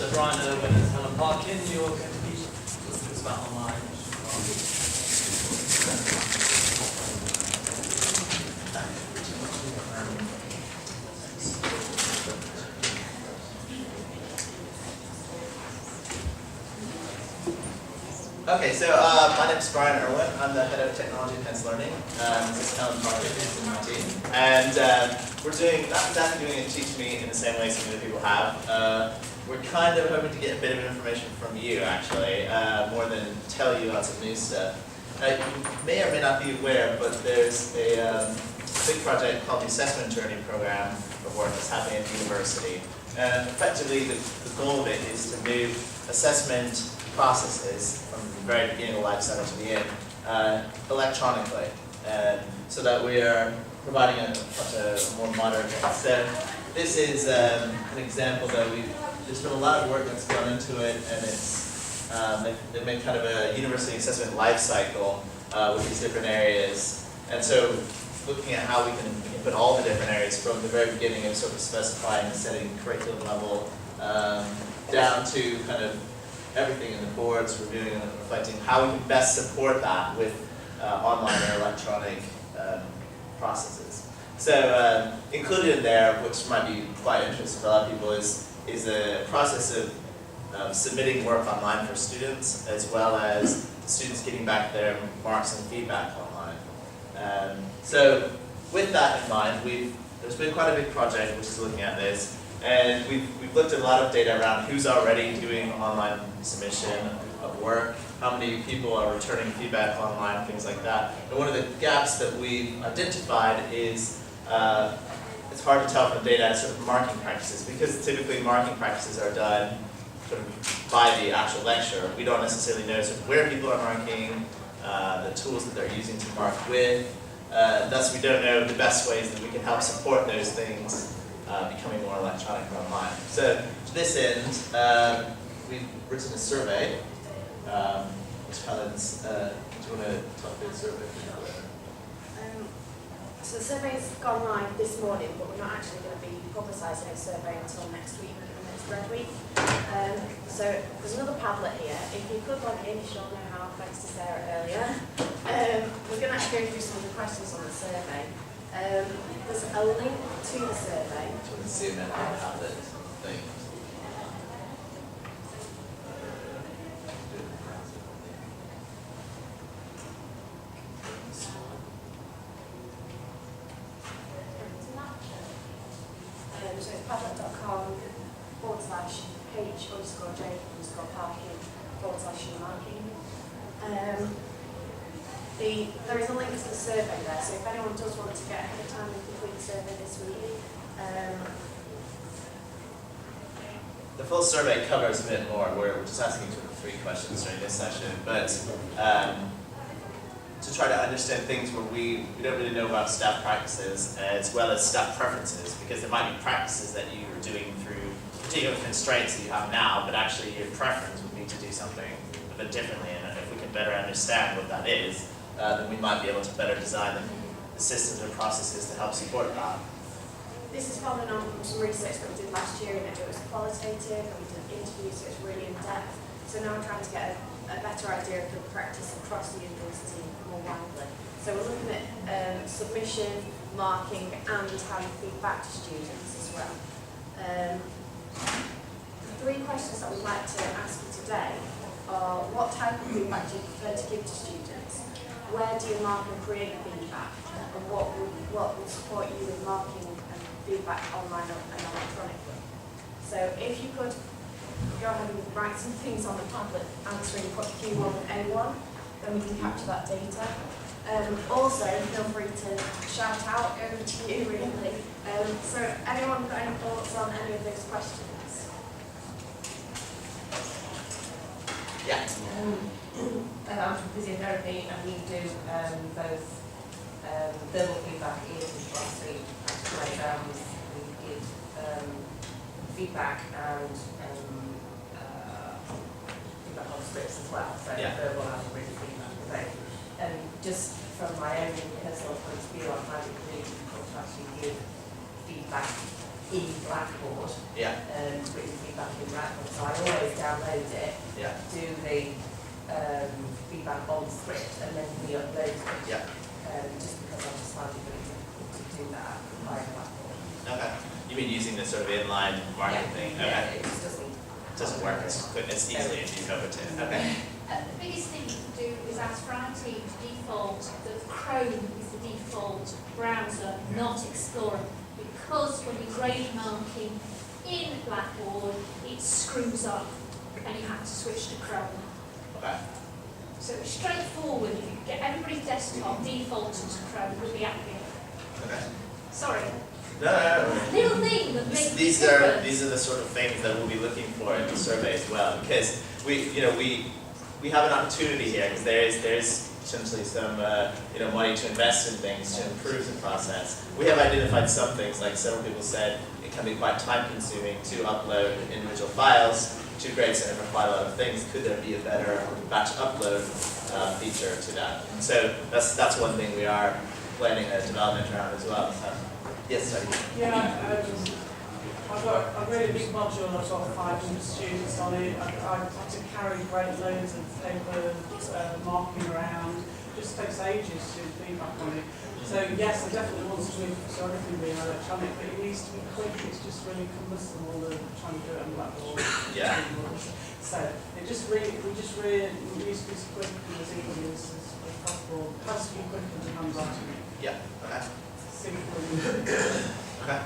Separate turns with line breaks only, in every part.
So Brian Irwin and Helen Parkin, you're going to be talking about online.
Okay, so my name is Brian Irwin. I'm the head of technology and advanced learning. This is Helen Parkin, who's in my team. And we're not exactly doing a TeachMeet in the same way some other people have. We're kind of hoping to get a bit of information from you, actually, more than tell you lots of new stuff. You may or may not be aware, but there's a big project called the Assessment Journey Program of work that's happening at the university. And effectively, the goal of it is to move assessment processes from the very beginning of the life cycle to the end electronically, so that we are providing a more modern thing. So this is an example that there's been a lot of work that's gone into it, and it's they've made kind of a university assessment life cycle with these different areas. And so looking at how we can input all the different areas from the very beginning of sort of specifying and setting curriculum level down to kind of everything in the boards, reviewing and reflecting how we can best support that with online or electronic processes. So included in there, which might be quite interesting for a lot of people, is a process of submitting work online for students, as well as students getting back their marks and feedback online. So with that in mind, there's been quite a big project which is looking at this. And we've looked at a lot of data around who's already doing online submission of work, how many people are returning feedback online, things like that. And one of the gaps that we've identified is it's hard to tell from the data sort of marking practices, because typically marking practices are done sort of by the actual lecture. We don't necessarily know sort of where people are marking, the tools that they're using to mark with. Thus, we don't know the best ways that we can help support those things becoming more electronic and online. So to this end, we've written a survey, which Helen's, do you want to talk through the survey?
So the survey's gone live this morning, but we're not actually going to be publicising a survey until next week, next grad week. So there's another Padlet here. If you could log in, you should all know how, thanks to Sarah earlier. We're going to actually go through some of the questions on the survey. There's a link to the survey.
Do you want to zoom in on the Padlet thing?
So it's padlet.com/h_j_parking/marking. There is a link to the survey there, so if anyone does want to get ahead of time and complete the survey this week.
The full survey covers a bit more. We're just asking 3 questions during this session, but to try to understand things where we don't really know about staff practices, as well as staff preferences, because there might be practices that you are doing through particular constraints that you have now, but actually your preference would be to do something a bit differently, and if we can better understand what that is, then we might be able to better design the systems and processes to help support that.
This is following on from some research that we did last year, and it was qualitative, and we did interviews, so it's really in depth. So now we're trying to get a better idea of the practice across the university more widely. So we're looking at submission, marking, and how you feed back to students as well. 3 questions that we'd like to ask you today are: what type of feedback do you prefer to give to students? Where do you mark and create feedback? And what would support you with marking and feedback online and electronically? So if you could go ahead and write some things on the Padlet answering Q1 and A1, then we can capture that data. Also, feel free to shout out over to you, really. So anyone got any thoughts on any of those questions?
Yeah.
I'm from physiotherapy, and we do both thermal feedback in classroom programs. We give feedback and feedback on scripts as well, so verbal and written feedback. So, just from my own personal point of view, I find it really difficult to actually give feedback in Blackboard, written feedback feedback in Blackboard, so I always download it,
Yeah.
do the feedback on the script, and then re-upload it.
Yeah.
Just because I just find it really difficult to do that via Blackboard.
Okay. You mean using the sort of inline marking thing? Okay.
Yeah, it just doesn't.
It doesn't work as quick as easily as you hope it to. Okay.
The biggest thing you can do is ask for our team to default that Chrome is the default browser, not Explorer, because when you grade marking in Blackboard, it screws up and you have to switch to Chrome.
Okay.
So it's straightforward. If you could get everybody's desktop defaulted to Chrome, we'll be happy.
Okay.
Sorry.
No.
Little thing that makes
These
a
are
difference.
the sort of things that we'll be looking for in the survey as well, because we have an opportunity here, because there is essentially some money to invest in things to improve the process. We have identified some things, like several people said, it can be quite time consuming to upload individual files to Grade Center for quite a lot of things. Could there be a better batch upload feature to that? And so that's one thing we are planning a development around as well. Yes, sorry.
Yeah, I've read a big module, I've got 500 students on it. I had to carry great loads of paper, marking around. It just takes ages to feedback on it. So yes, I definitely want to move to everything being electronic, but it needs to be quick. It's just really cumbersome, all the trying to do it on Blackboard.
Yeah.
So we just really needs to be as quick and as easy as possible. It has to be quick in the handwriting.
Yeah. Okay.
Simple.
Okay.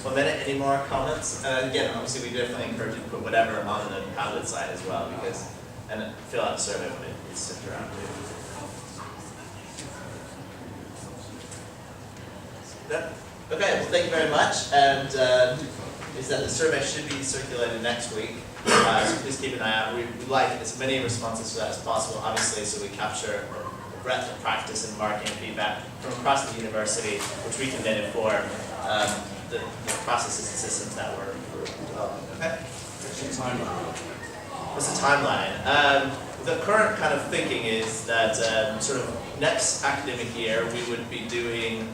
Well, then, any more comments? Again, obviously, we definitely encourage you to put whatever on the Padlet side as well, because and fill out the survey when it's sent around too. Yeah. Okay. Well, thank you very much. And is that the survey should be circulated next week. So please keep an eye out. We'd like as many responses to that as possible, obviously, so we capture the breadth of practice and marking and feedback from across the university, which we can then inform the processes and systems that we're developing. Okay? What's the timeline? The current kind of thinking is that sort of next academic year we would be doing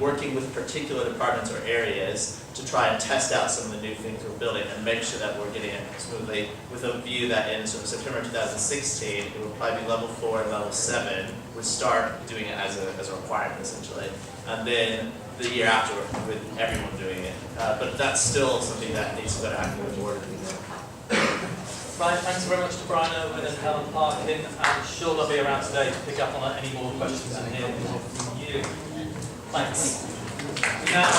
working with particular departments or areas to try and test out some of the new things we're building and make sure that we're getting it smoothly, with a view that in sort of September 2016 it will probably be level 4 and level 7 would start doing it as a requirement essentially, and then the year after with everyone doing it. But that's still something that needs to go to academic board.
Right, thanks very much to Brian Irwin and Helen Parkin. I'm sure they'll be around today to pick up on any more questions in here from you. Thanks. Now,